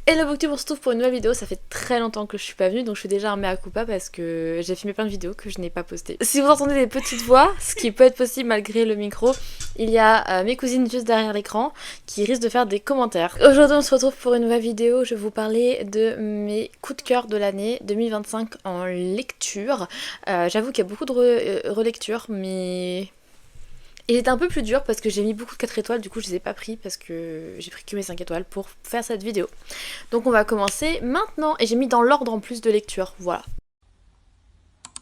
Hello Booktube, on se retrouve pour une nouvelle vidéo. Ça fait très longtemps que je suis pas venue, donc je fais déjà un mea culpa parce que j'ai filmé plein de vidéos que je n'ai pas postées. Si vous entendez des petites voix, ce qui peut être possible malgré le micro, il y a mes cousines juste derrière l'écran qui risquent de faire des commentaires. Aujourd'hui on se retrouve pour une nouvelle vidéo. Je vais vous parler de mes coups de cœur de l'année 2025 en lecture. J'avoue qu'il y a beaucoup de relectures, mais... Et c'était un peu plus dur parce que j'ai mis beaucoup de 4 étoiles, du coup je les ai pas pris parce que j'ai pris que mes 5 étoiles pour faire cette vidéo. Donc on va commencer maintenant, et j'ai mis dans l'ordre en plus de lecture, voilà.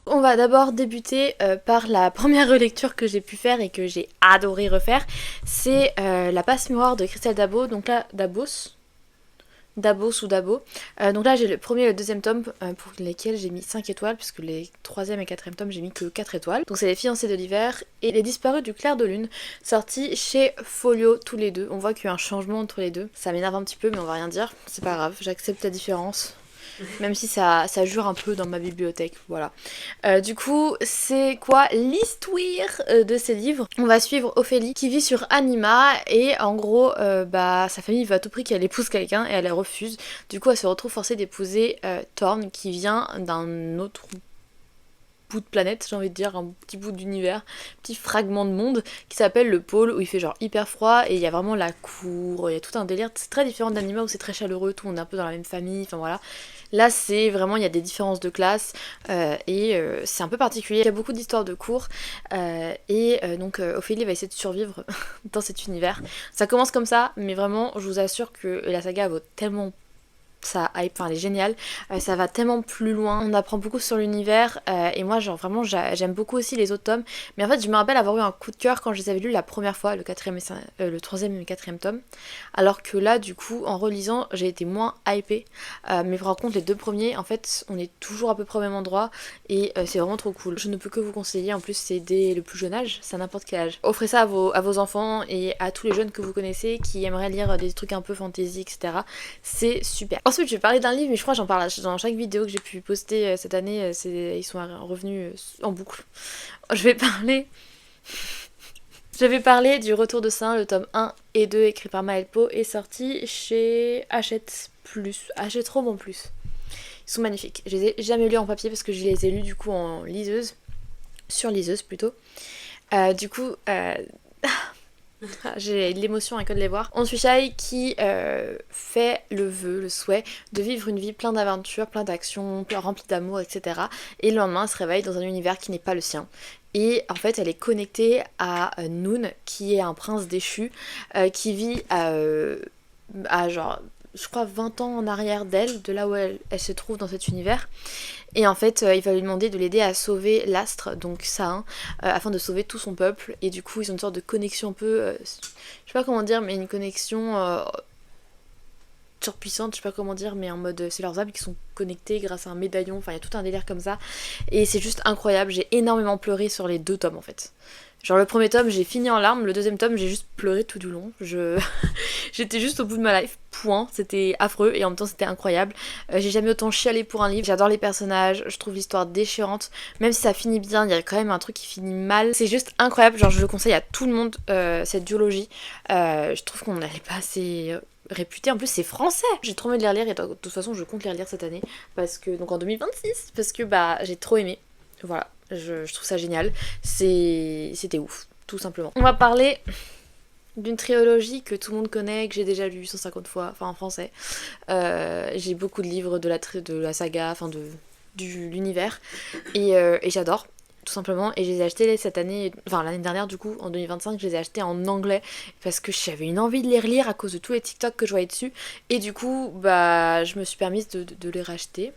On va d'abord débuter par la première relecture que j'ai pu faire et que j'ai adoré refaire. C'est La Passe-Mémoire de Christelle Dabo, donc là, Dabos ou Dabo. Donc là j'ai le premier et le deuxième tome pour lesquels j'ai mis 5 étoiles, puisque les troisième et quatrième tomes j'ai mis que 4 étoiles. Donc c'est Les Fiancés de l'hiver et Les Disparus du clair de lune, sortis chez Folio tous les deux. On voit qu'il y a eu un changement entre les deux. Ça m'énerve un petit peu mais on va rien dire, c'est pas grave, j'accepte la différence. Même si ça jure un peu dans ma bibliothèque, voilà. Du coup, c'est quoi l'histoire de ces livres? On va suivre Ophélie qui vit sur Anima et en gros, sa famille veut à tout prix qu'elle épouse quelqu'un et elle refuse. Du coup, elle se retrouve forcée d'épouser Thorn qui vient d'un autre bout de planète, j'ai envie de dire, un petit bout d'univers, petit fragment de monde qui s'appelle le pôle, où il fait genre hyper froid et il y a vraiment la cour, il y a tout un délire. C'est très différent d'Anima où c'est très chaleureux, tout, on est un peu dans la même famille, enfin voilà. Là c'est vraiment, il y a des différences de classe et c'est un peu particulier. Il y a beaucoup d'histoires de cours donc Ophélie va essayer de survivre dans cet univers. Ça commence comme ça, mais vraiment je vous assure que la saga vaut tellement ça hype, enfin elle est géniale, ça va tellement plus loin, on apprend beaucoup sur l'univers et moi genre vraiment j'aime beaucoup aussi les autres tomes, mais en fait je me rappelle avoir eu un coup de cœur quand je les avais lus la première fois, le troisième et le quatrième tome, alors que là du coup en relisant j'ai été moins hypée, mais par contre les deux premiers en fait on est toujours à peu près au même endroit et c'est vraiment trop cool. Je ne peux que vous conseiller, en plus c'est dès le plus jeune âge, c'est à n'importe quel âge. Offrez ça à vos enfants et à tous les jeunes que vous connaissez qui aimeraient lire des trucs un peu fantasy, etc. C'est super. Ensuite, je vais parler d'un livre, mais je crois que j'en parle dans chaque vidéo que j'ai pu poster cette année. Ils sont revenus en boucle. Je vais parler... Je vais parler du Retour de Saint, le tome 1 et 2, écrit par Maëlle Pau, et sorti chez Hachette Plus. Hachette Roman Plus. Ils sont magnifiques. Je les ai jamais lus en papier parce que je les ai lus du coup en liseuse. Sur liseuse plutôt. Du coup... J'ai l'émotion à que de les voir. On suit Shai qui fait le souhait de vivre une vie pleine d'aventures, plein d'actions, remplie d'amour, etc. Et le lendemain, elle se réveille dans un univers qui n'est pas le sien. Et en fait, elle est connectée à Noon, qui est un prince déchu, qui vit à genre, je crois, 20 ans en arrière d'elle, de là où elle se trouve dans cet univers. Et en fait, il va lui demander de l'aider à sauver l'astre, donc Sahin, afin de sauver tout son peuple. Et du coup, ils ont une sorte de connexion un peu... je sais pas comment dire, mais une connexion surpuissante, je sais pas comment dire, mais en mode... c'est leurs âmes qui sont connectées grâce à un médaillon, enfin il y a tout un délire comme ça. Et c'est juste incroyable, j'ai énormément pleuré sur les deux tomes en fait. Genre le premier tome j'ai fini en larmes, le deuxième tome j'ai juste pleuré tout du long. J'étais juste au bout de ma life, point, c'était affreux et en même temps c'était incroyable. J'ai jamais autant chialé pour un livre, j'adore les personnages, je trouve l'histoire déchirante. Même si ça finit bien, il y a quand même un truc qui finit mal. C'est juste incroyable, genre je le conseille à tout le monde, cette duologie. Je trouve qu'on n'allait pas assez... réputé, en plus c'est français. J'ai trop envie de les relire et de toute façon je compte les relire cette année parce que, donc en 2026, parce que j'ai trop aimé. Voilà, je trouve ça génial. C'était ouf, tout simplement. On va parler d'une trilogie que tout le monde connaît, que j'ai déjà lu 150 fois, enfin en français. J'ai beaucoup de livres de la saga, enfin de l'univers et j'adore. Tout simplement, et je les ai achetés cette année, enfin l'année dernière du coup, en 2025, je les ai achetés en anglais parce que j'avais une envie de les relire à cause de tous les TikTok que je voyais dessus, et du coup, je me suis permise de les racheter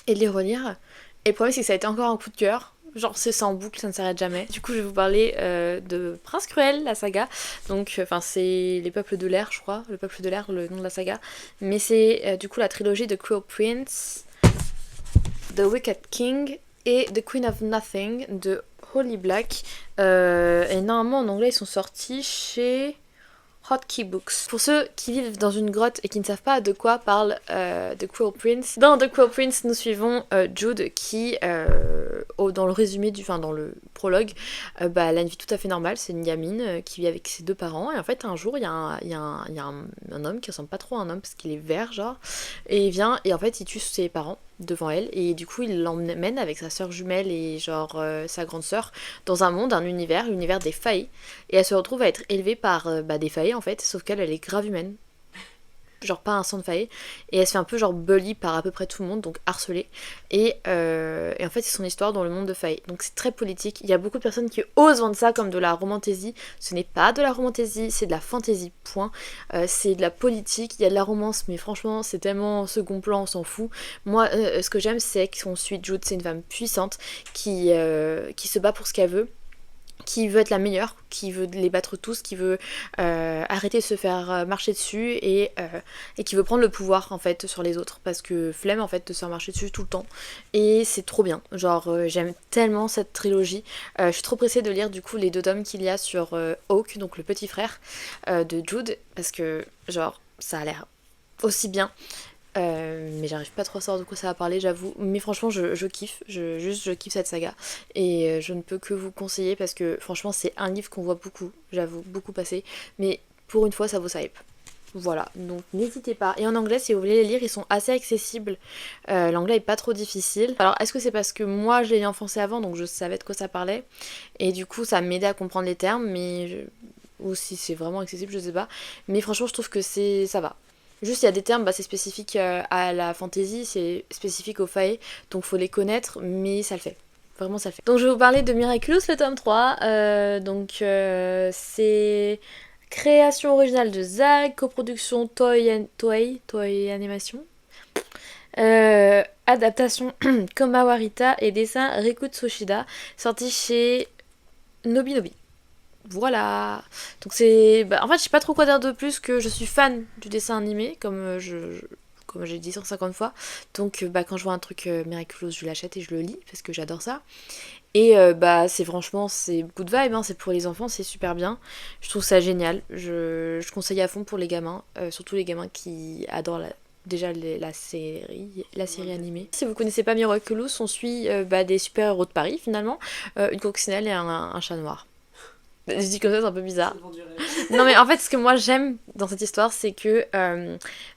et de les relire. Et le problème, c'est que ça a été encore un coup de cœur. Genre, c'est ça en boucle, ça ne s'arrête jamais. Du coup, je vais vous parler de Prince Cruel, la saga. Donc, c'est Les Peuples de l'air, je crois. Le Peuple de l'air, le nom de la saga. Mais c'est du coup la trilogie de Cruel Prince, The Wicked King et The Queen of Nothing de Holly Black. Et normalement, en anglais, ils sont sortis chez Hotkey Books. Pour ceux qui vivent dans une grotte et qui ne savent pas de quoi parle The Cruel Prince, dans The Cruel Prince, nous suivons Jude qui dans le résumé enfin dans le prologue, elle a une vie tout à fait normale, c'est une gamine qui vit avec ses 2 parents, et en fait un jour il y a un homme qui ressemble pas trop à un homme parce qu'il est vert genre, et il vient et en fait il tue ses parents devant elle, et du coup il l'emmène avec sa sœur jumelle et genre sa grande sœur dans un monde, un univers, l'univers des faillis, et elle se retrouve à être élevée par des faillis en fait, sauf qu'elle elle est grave humaine, genre pas un sang de faillet, et elle se fait un peu genre bully par à peu près tout le monde, donc harcelée, et en fait c'est son histoire dans le monde de faillet, donc c'est très politique. Il y a beaucoup de personnes qui osent vendre ça comme de la romantaisie, ce n'est pas de la romantaisie, c'est de la fantaisie, point. C'est de la politique, il y a de la romance, mais franchement c'est tellement second plan, on s'en fout. Moi ce que j'aime c'est qu'on suit Jude, c'est une femme puissante qui se bat pour ce qu'elle veut, qui veut être la meilleure, qui veut les battre tous, qui veut arrêter de se faire marcher dessus, et qui veut prendre le pouvoir en fait sur les autres, parce que flemme en fait de se faire marcher dessus tout le temps, et c'est trop bien, genre j'aime tellement cette trilogie. Je suis trop pressée de lire du coup les 2 tomes qu'il y a sur Hawke, donc le petit frère de Jude, parce que genre ça a l'air aussi bien. Mais j'arrive pas trop à savoir de quoi ça va parler, j'avoue. Mais franchement, je kiffe. Je kiffe cette saga. Et je ne peux que vous conseiller parce que franchement, c'est un livre qu'on voit beaucoup, j'avoue, beaucoup passer. Mais pour une fois, ça vaut sa hype. Voilà, donc n'hésitez pas. Et en anglais, si vous voulez les lire, ils sont assez accessibles. L'anglais est pas trop difficile. Alors, est-ce que c'est parce que moi, je l'ai lu en français avant, donc je savais de quoi ça parlait, et du coup, ça m'aidait à comprendre les termes, ou si c'est vraiment accessible, je sais pas. Mais franchement, je trouve que ça va. Juste, il y a des termes, c'est spécifique à la fantasy, c'est spécifique au fae, donc faut les connaître, mais ça le fait. Vraiment, ça le fait. Donc, je vais vous parler de Miraculous, le tome 3. C'est création originale de Zag, coproduction Toei Animation. Adaptation Komawarita et dessin Riku Tsushida, sorti chez Nobinobi. Voilà. Donc en fait, je sais pas trop quoi dire de plus que je suis fan du dessin animé, comme comme j'ai dit 150 fois. Donc quand je vois un truc miraculeux, je l'achète et je le lis parce que j'adore ça. Et c'est franchement, c'est good vibe, hein, c'est pour les enfants, c'est super bien. Je trouve ça génial. Je conseille à fond pour les gamins, surtout les gamins qui adorent déjà la série animée. Si vous connaissez pas Miraculous, on suit des super-héros de Paris finalement, une coccinelle et un chat noir. Je dis comme ça, c'est un peu bizarre. Non mais en fait, ce que moi j'aime dans cette histoire, c'est que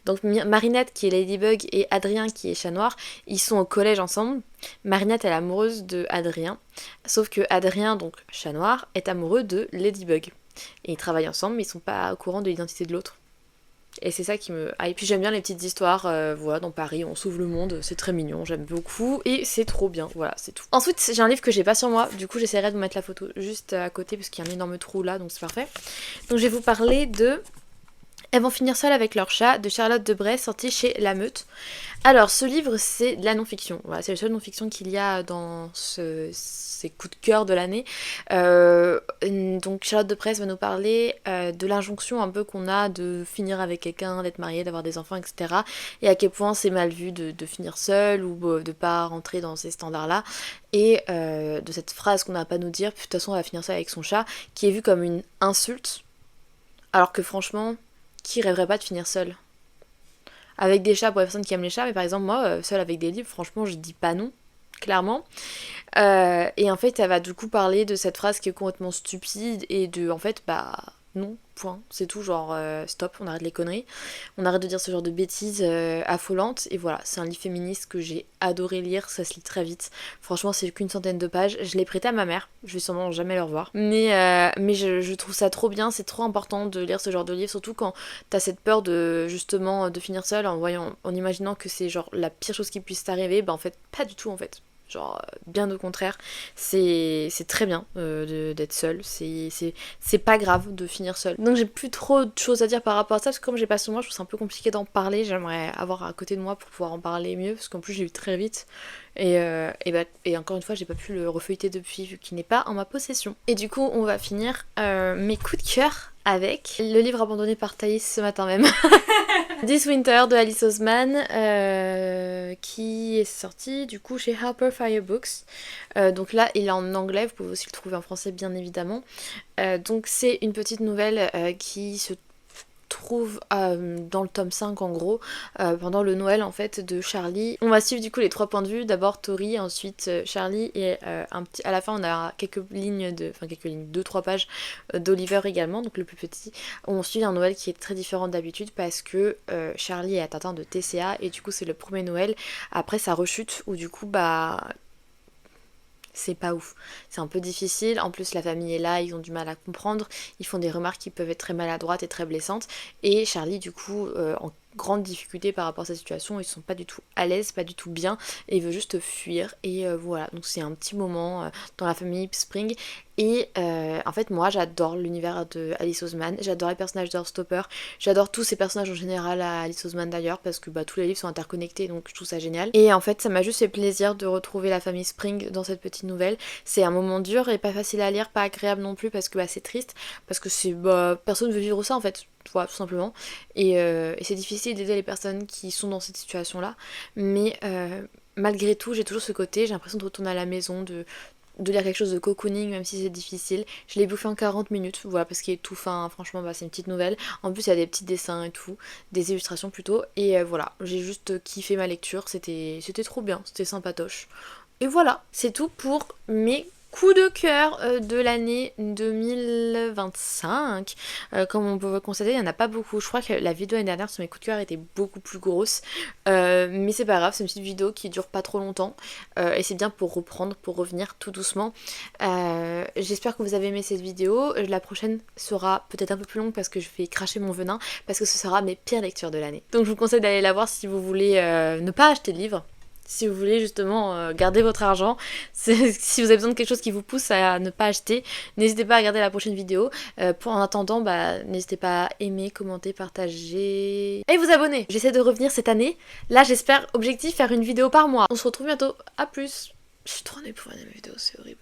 donc Marinette qui est Ladybug et Adrien qui est Chat Noir, ils sont au collège ensemble. Marinette elle est amoureuse de Adrien, sauf que Adrien, donc Chat Noir, est amoureux de Ladybug. Et ils travaillent ensemble, mais ils sont pas au courant de l'identité de l'autre. Et c'est ça qui me hype. Puis j'aime bien les petites histoires, voilà, dans Paris, on s'ouvre le monde, c'est très mignon, j'aime beaucoup, et c'est trop bien, voilà, c'est tout. Ensuite, j'ai un livre que j'ai pas sur moi, du coup j'essaierai de vous mettre la photo juste à côté, parce qu'il y a un énorme trou là, donc c'est parfait. Donc je vais vous parler de Elles vont finir seules avec leur chat, de Charlotte Debray, sorti chez La Meute. Alors, ce livre, c'est de la non-fiction. Voilà, c'est le seul non-fiction qu'il y a dans ces coups de cœur de l'année. Donc, Charlotte Debray va nous parler de l'injonction un peu qu'on a de finir avec quelqu'un, d'être marié, d'avoir des enfants, etc. Et à quel point c'est mal vu de finir seul ou de pas rentrer dans ces standards-là. Et de cette phrase qu'on n'a pas à nous dire, de toute façon, elle va finir seule avec son chat, qui est vue comme une insulte. Alors que franchement, qui rêverait pas de finir seule ? Avec des chats pour les personnes qui aiment les chats, mais par exemple moi, seule avec des livres, franchement je dis pas non, clairement. Et en fait elle va du coup parler de cette phrase qui est complètement stupide et de en fait non, point, c'est tout, genre stop, on arrête les conneries, on arrête de dire ce genre de bêtises affolantes, et voilà, c'est un livre féministe que j'ai adoré lire, ça se lit très vite, franchement c'est qu'une centaine de pages, je l'ai prêté à ma mère, je vais sûrement jamais le revoir, mais je trouve ça trop bien, c'est trop important de lire ce genre de livre, surtout quand t'as cette peur de justement de finir seule en imaginant que c'est genre la pire chose qui puisse t'arriver, en fait pas du tout en fait. Genre, bien au contraire, c'est très bien d'être seule, c'est pas grave de finir seule. Donc j'ai plus trop de choses à dire par rapport à ça, parce que comme j'ai pas sur moi, je trouve ça un peu compliqué d'en parler, j'aimerais avoir à côté de moi pour pouvoir en parler mieux, parce qu'en plus j'ai lu très vite, et encore une fois j'ai pas pu le refeuilleter depuis, vu qu'il n'est pas en ma possession. Et du coup on va finir mes coups de cœur avec le livre abandonné par Thaïs ce matin même. This Winter de Alice Oseman, qui est sorti du coup chez Harper Fire Books. Donc là il est en anglais, vous pouvez aussi le trouver en français bien évidemment. Donc c'est une petite nouvelle qui se retrouve dans le tome 5 en gros, pendant le Noël en fait de Charlie. On va suivre du coup les 3 points de vue, d'abord Tori, ensuite Charlie et à la fin on a quelques lignes, 2-3 pages d'Oliver également, donc le plus petit. On suit un Noël qui est très différent d'habitude parce que Charlie est atteint de TCA et du coup c'est le premier Noël après sa rechute où du coup c'est pas ouf, c'est un peu difficile, en plus la famille est là, ils ont du mal à comprendre, ils font des remarques qui peuvent être très maladroites et très blessantes, et Charlie du coup en grande difficulté par rapport à sa situation, ils sont pas du tout à l'aise, pas du tout bien, et il veut juste fuir, et voilà, donc c'est un petit moment dans la famille Spring, et en fait moi j'adore l'univers de Alice Oseman, j'adore les personnages d'Heartstopper, j'adore tous ces personnages en général à Alice Oseman d'ailleurs, parce que tous les livres sont interconnectés, donc je trouve ça génial, et en fait ça m'a juste fait plaisir de retrouver la famille Spring dans cette petite nouvelle. C'est un moment dur et pas facile à lire, pas agréable non plus parce que c'est triste, parce que personne veut vivre ça en fait, voilà, tout simplement, et c'est difficile d'aider les personnes qui sont dans cette situation là, mais malgré tout j'ai toujours ce côté, j'ai l'impression de retourner à la maison, de lire quelque chose de cocooning même si c'est difficile. Je l'ai bouffé en 40 minutes, voilà, parce qu'il est tout fin, hein. Franchement c'est une petite nouvelle, en plus il y a des petits dessins et tout, des illustrations plutôt, et voilà, j'ai juste kiffé ma lecture, c'était trop bien, c'était sympatoche. Et voilà, c'est tout pour mes coups de cœur de l'année 2025. Comme on peut constater, il n'y en a pas beaucoup. Je crois que la vidéo l'année dernière sur mes coups de cœur était beaucoup plus grosse. Mais c'est pas grave, c'est une petite vidéo qui dure pas trop longtemps. Et c'est bien pour reprendre, pour revenir tout doucement. J'espère que vous avez aimé cette vidéo. La prochaine sera peut-être un peu plus longue parce que je vais cracher mon venin. Parce que ce sera mes pires lectures de l'année. Donc je vous conseille d'aller la voir si vous voulez ne pas acheter de livre. Si vous voulez justement garder votre argent, si vous avez besoin de quelque chose qui vous pousse à ne pas acheter, n'hésitez pas à regarder la prochaine vidéo. En attendant, n'hésitez pas à aimer, commenter, partager et vous abonner. J'essaie de revenir cette année. Là, j'espère, objectif, faire une vidéo par mois. On se retrouve bientôt. À plus. Je suis trop née pour une vidéo, c'est horrible.